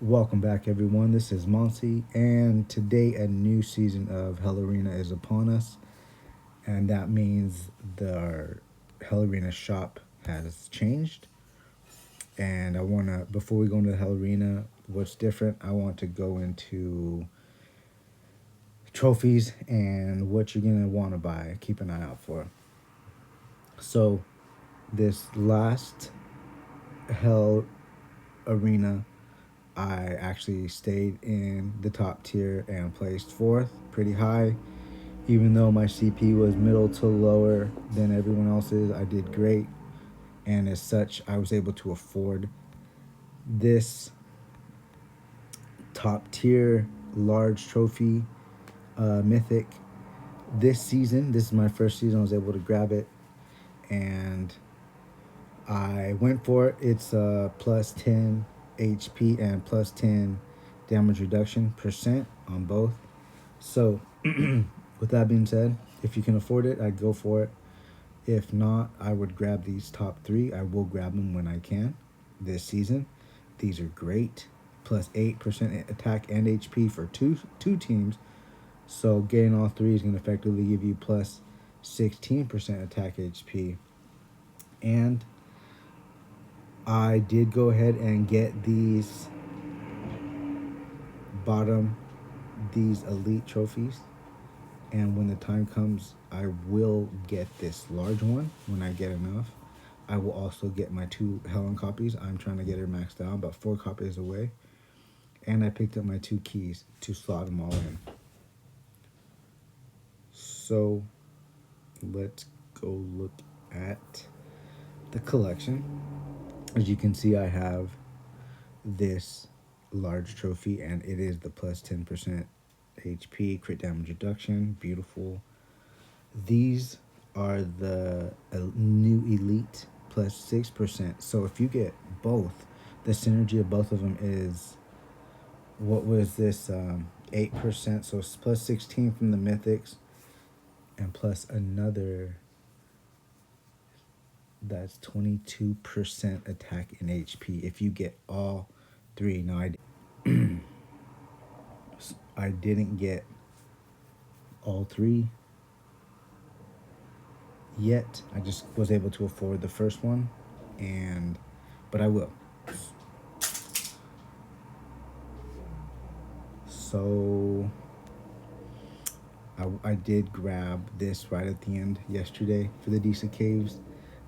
Welcome back, everyone. This is Monty, and today a new season of Hell Arena is upon us, and that means the Hell Arena shop has changed. And before we go into the Hell Arena, what's different, I want to go into trophies and what you're going to want to buy. Keep an eye out for. So, this last Hell Arena, I actually stayed in the top tier and placed fourth, pretty high. Even though my CP was middle to lower than everyone else's, I did great. And as such, I was able to afford this top tier large trophy mythic this season. This is my first season. I was able to grab it and I went for it. It's plus 10 HP and plus 10 damage reduction percent on both. So, with that being said, if you can afford it, I'd go for it. If not, I would grab these top three. I will grab them when I can this season. These are great. Plus 8% attack and HP for two teams. So getting all three is going to effectively give you plus 16% attack HP. And I did go ahead and get bottom, these elite trophies. And when the time comes, I will get this large one when I get enough. I will also get my two Helen copies. I'm trying to get her maxed out, about 4 copies away. And I picked up my two keys to slot them all in. So let's go look at the collection. As you can see, I have this large trophy, and it is the plus 10% HP, crit damage reduction. Beautiful. These are the new elite plus 6%. So if you get both, the synergy of both of them is, what was this, 8%. So it's plus 16 from the mythics and plus another, that's 22% attack in HP if you get all three. Now I didn't get all three yet. I just was able to afford the first one, but I will. So I did grab this right at the end yesterday for the Decent Caves.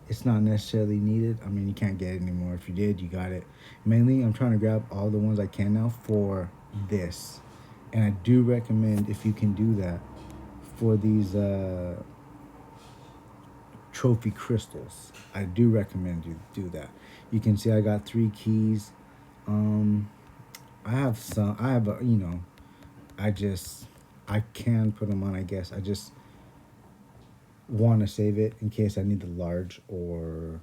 It's not necessarily needed. I mean, you can't get it anymore. If you did, you got it. Mainly, I'm trying to grab all the ones I can now for this. And I do recommend, if you can do that, for these trophy crystals. I do recommend you do that. You can see I got 3 keys. Um, I have some. I have I just I can put them on. I guess I just want to save it in case I need the large or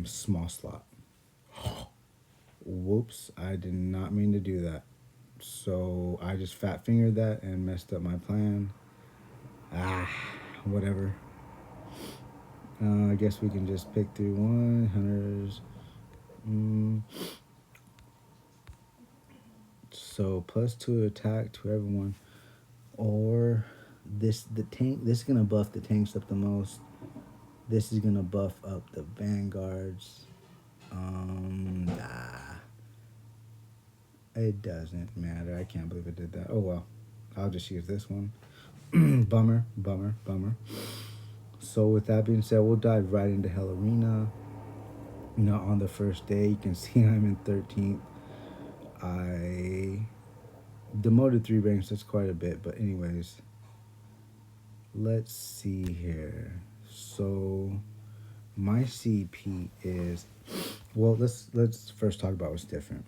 small slot. Whoops! I did not mean to do that. So I just fat fingered that and messed up my plan. Ah, whatever. I guess we can just pick through one hunters. Mm, so +2 attack to everyone, or the tank. This is gonna buff the tanks up the most. This is gonna buff up the vanguards. Nah, it doesn't matter. I can't believe I did that. Oh well, I'll just use this one. Bummer, bummer, bummer. So with that being said, we'll dive right into Hell Arena. On the first day, you can see I'm in 13th. I demoted 3 ranks. That's quite a bit, but anyways, let's see here. So my CP is, well. Let's first talk about what's different.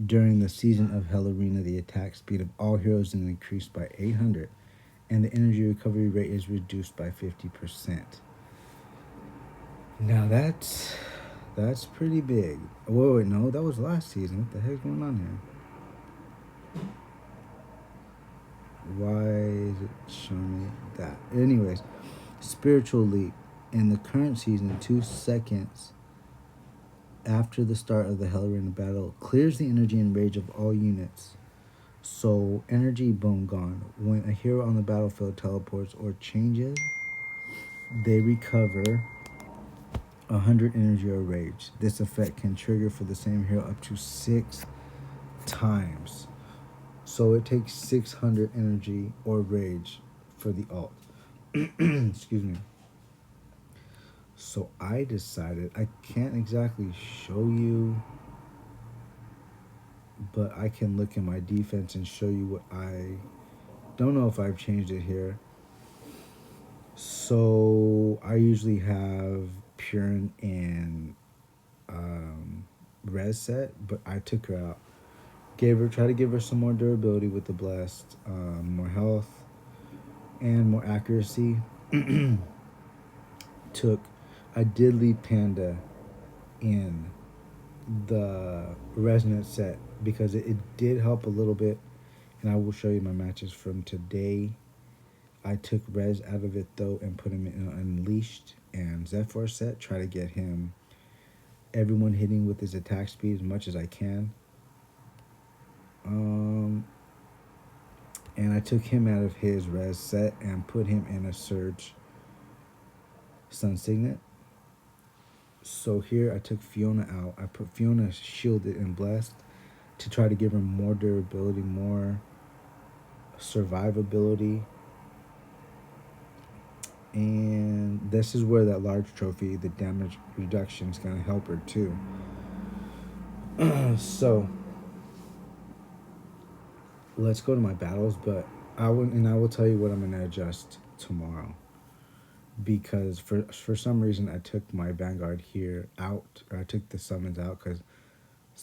During the season of Hell Arena, the attack speed of all heroes is increased by 800, and the energy recovery rate is reduced by 50%. Now that's pretty big. Wait, no, that was last season. What the heck's going on here? Why is it showing me that? Anyways, Spiritual Leap. In the current season, 2 seconds after the start of the Hell Arena battle, clears the energy and rage of all units. So, energy boom gone. When a hero on the battlefield teleports or changes, they recover 100 energy or rage. This effect can trigger for the same hero up to 6 times. So it takes 600 energy or rage for the alt. Excuse me. So I decided, I can't exactly show you, but I can look in my defense and show you what I don't know if I've changed it here. So I usually have Purin and Res set, but I took her out. Try to give her some more durability with the blast, more health, and more accuracy. Took, I did leave Panda in the resonance set because it did help a little bit, and I will show you my matches from today. I took Rez out of it though and put him in an Unleashed and Zephyr set. Try to get him everyone hitting with his attack speed as much as I can. And I took him out of his Res set and put him in a Surge Sun Signet. So here I took Fiona out. I put Fiona shielded and blessed to try to give her more durability, more survivability. And this is where that large trophy, the damage reduction, is going to help her too. So let's go to my battles, but I will tell you what I'm going to adjust tomorrow. Because for some reason I took my Vanguard here out, or I took the summons out because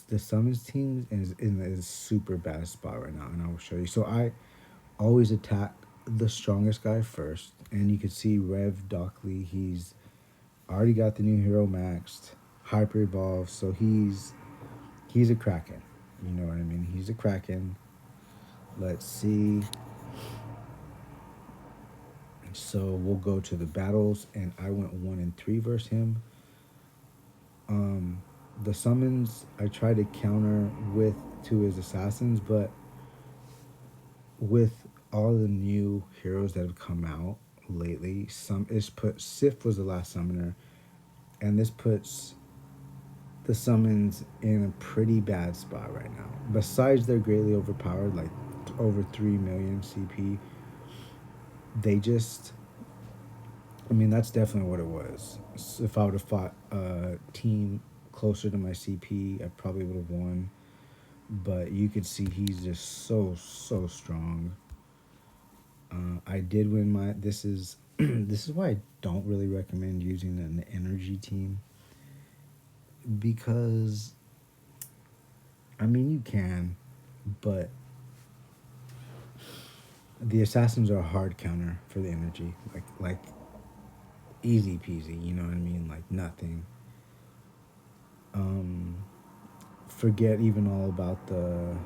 the summons team is in a super bad spot right now, and I will show you. So I always attack the strongest guy first, and you can see Rev Dockley. He's already got the new hero maxed, hyper evolved, so he's a Kraken. You know what I mean? He's a Kraken. Let's see. So we'll go to the battles, and I went 1 and 3 versus him. The summons I tried to counter with to his assassins, but with all the new heroes that have come out lately, Sif was the last summoner, and this puts the summons in a pretty bad spot right now. Besides, they're greatly overpowered, like over 3 million CP. They just, I mean, that's definitely what it was. So if I would have fought a team closer to my CP, I probably would have won. But you could see he's just so strong. I did win my. This is this is why I don't really recommend using an energy team, because I mean you can, but the assassins are a hard counter for the energy, like easy peasy. You know what I mean? Like nothing. Forget even all about the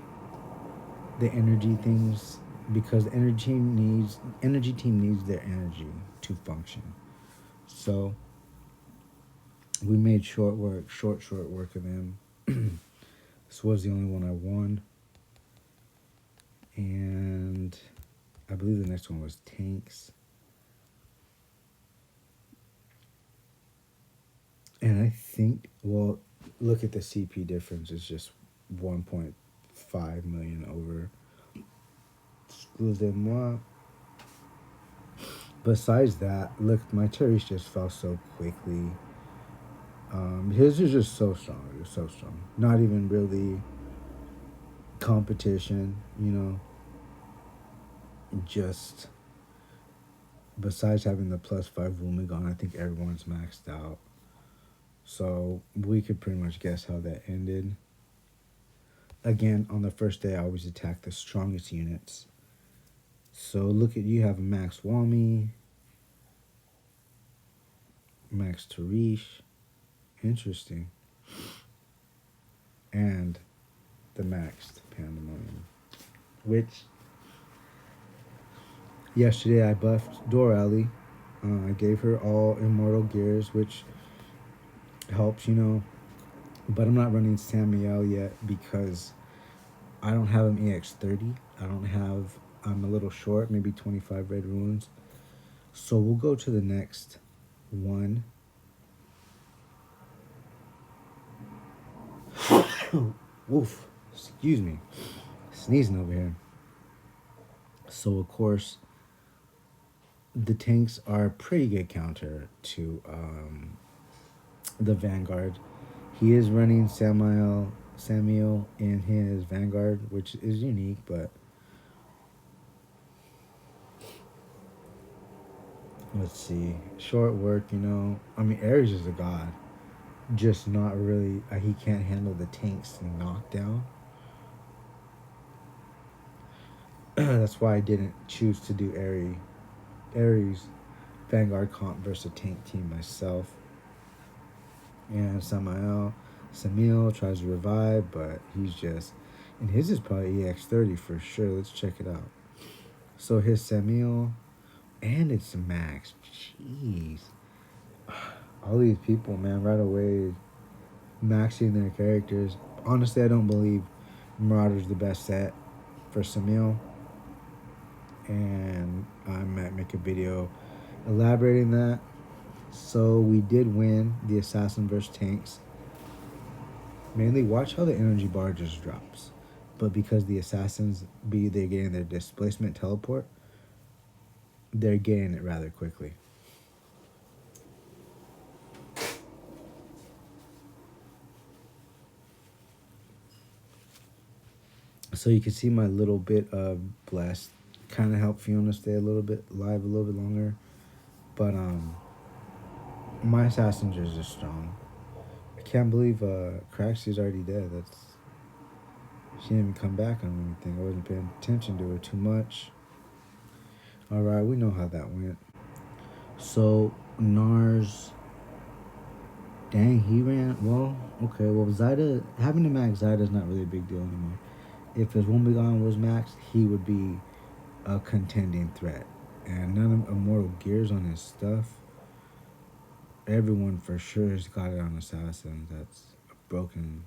energy things, because the energy team needs their energy to function. So we made short work of them. This was the only one I won, and I believe the next one was tanks. And I think, well, look at the CP difference. It's just 1.5 million over. Excusez-moi. Besides that, look, my Tarish just fell so quickly. His is just so strong. It's so strong. Not even really competition, you know. Just besides having the +5 Wumigon, I think everyone's maxed out. So we could pretty much guess how that ended. Again, on the first day, I always attack the strongest units. So look at, you have Max Wami, Max Tarish, interesting, and the maxed Pandemonium, which yesterday I buffed Doralee. I gave her all immortal gears, which helps, you know, But I'm not running Samuel yet because I don't have him EX30. I don't have. I'm a little short, maybe 25 red runes. So we'll go to the next one. Woof. Excuse me. Sneezing over here. So of course, the tanks are a pretty good counter to the Vanguard. He is running Samuel in his Vanguard, which is unique, but let's see. Short work, you know. I mean, Ares is a god. Just not really. He can't handle the tanks knockdown. That's why I didn't choose to do Ares Vanguard comp versus a tank team myself. And Samuel tries to revive, but he's just. And his is probably EX30 for sure. Let's check it out. So his Samuel, and it's Max. Jeez. All these people, man, right away maxing their characters. Honestly, I don't believe Marauder's the best set for Samuel. And I might make a video elaborating that. So we did win the Assassin versus Tanks. Mainly watch how the energy bar just drops. But because the Assassins, they're getting their displacement teleport, they're getting it rather quickly. So you can see my little bit of blessed kind of helped Fiona stay a little bit live a little bit longer. But my Assassins are just strong. I can't believe Craxy's already dead. She didn't even come back on anything. I wasn't paying attention to her too much. Alright, we know how that went. So Nars, dang, he ran. Well, okay. Well, Zyda, having to max Zyda is not really a big deal anymore. If his Wombegon was maxed, he would be a contending threat. And none of Immortal Gears on his stuff. Everyone for sure has got it on Assassin. That's a broken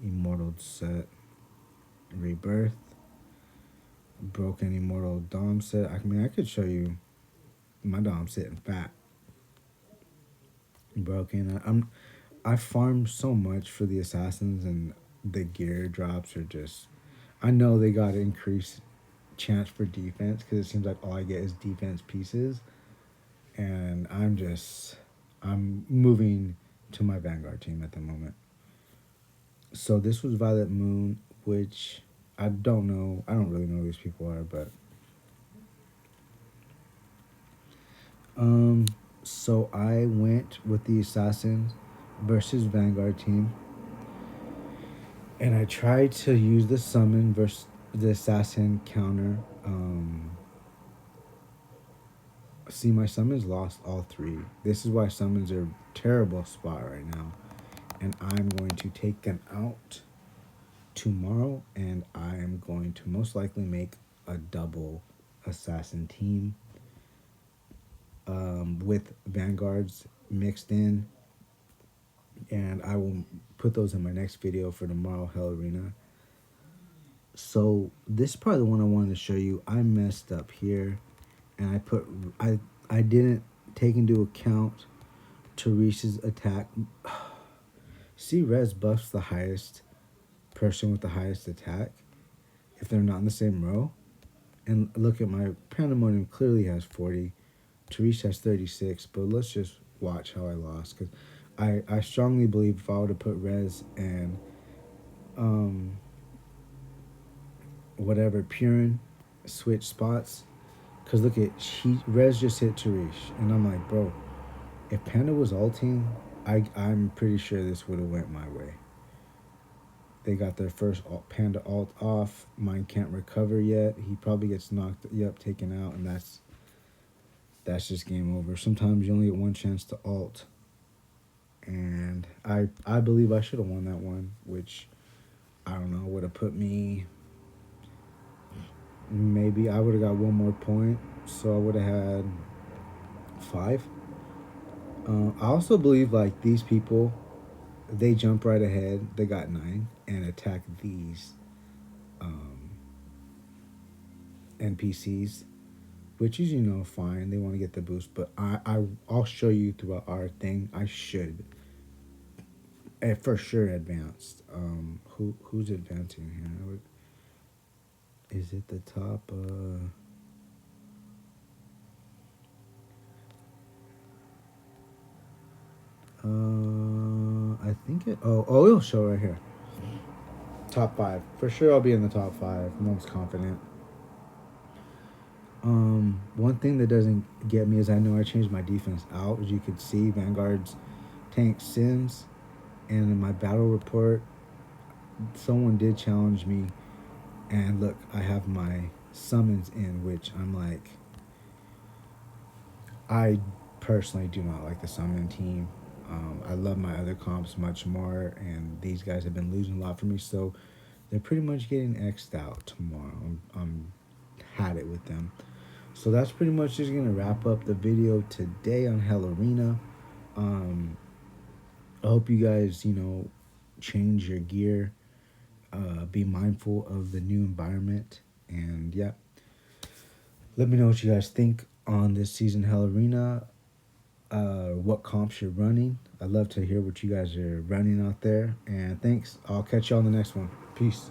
Immortal set. Rebirth. Broken Immortal Dom set. I mean, I could show you my Dom sitting fat. Broken. I farmed so much for the Assassins, and the gear drops are just. I know they got increased chance for defense because it seems like all I get is defense pieces, and I'm moving to my Vanguard team at the moment. So this was Violet Moon, which I don't know. I don't really know who these people are, but so I went with the Assassins versus Vanguard team, and I tried to use the summon versus the Assassin counter. See, my summons lost all three. This is why summons are a terrible spot right now. And I'm going to take them out tomorrow, and I am going to most likely make a double assassin team with Vanguards mixed in. And I will put those in my next video for tomorrow, Hell Arena. So this is probably the one I wanted to show you. I messed up here, and I didn't take into account Teresa's attack. See, Res buffs the highest person with the highest attack if they're not in the same row. And look at my Pandemonium clearly has 40. Teresa has 36, but let's just watch how I lost. Because I strongly believe if I were to put Res and whatever Purin switch spots, because look at Res just hit Tarish, and I'm like, bro, if Panda was ulting, I'm pretty sure this would have went my way. They got their first Panda alt off. Mine can't recover yet. He probably gets knocked, taken out, and that's just game over. Sometimes you only get one chance to alt. And I believe I should have won that one, which I don't know, would have put me, maybe I would have got one more point, so I would have had 5. I also believe like these people they jump right ahead. They got 9 and attack these um, NPCs, which is fine. They want to get the boost, but I'll show you throughout our thing. I should for sure advanced. Who's advancing here? Is it the top? I think it. Oh, it'll show right here. Top 5 for sure. I'll be in the top 5. I'm almost confident. One thing that doesn't get me is I know I changed my defense out. As you can see, Vanguard's tank Sims, and in my battle report, someone did challenge me. And look, I have my summons in, which I'm like, I personally do not like the summon team. I love my other comps much more, and these guys have been losing a lot for me, so they're pretty much getting X'd out tomorrow. I'm had it with them. So that's pretty much just gonna wrap up the video today on Hell Arena. I hope you guys, change your gear, be mindful of the new environment, and yeah, let me know what you guys think on this season Hell Arena. What comps you're running. I'd love to hear what you guys are running out there. And thanks. I'll catch you on the next one. Peace.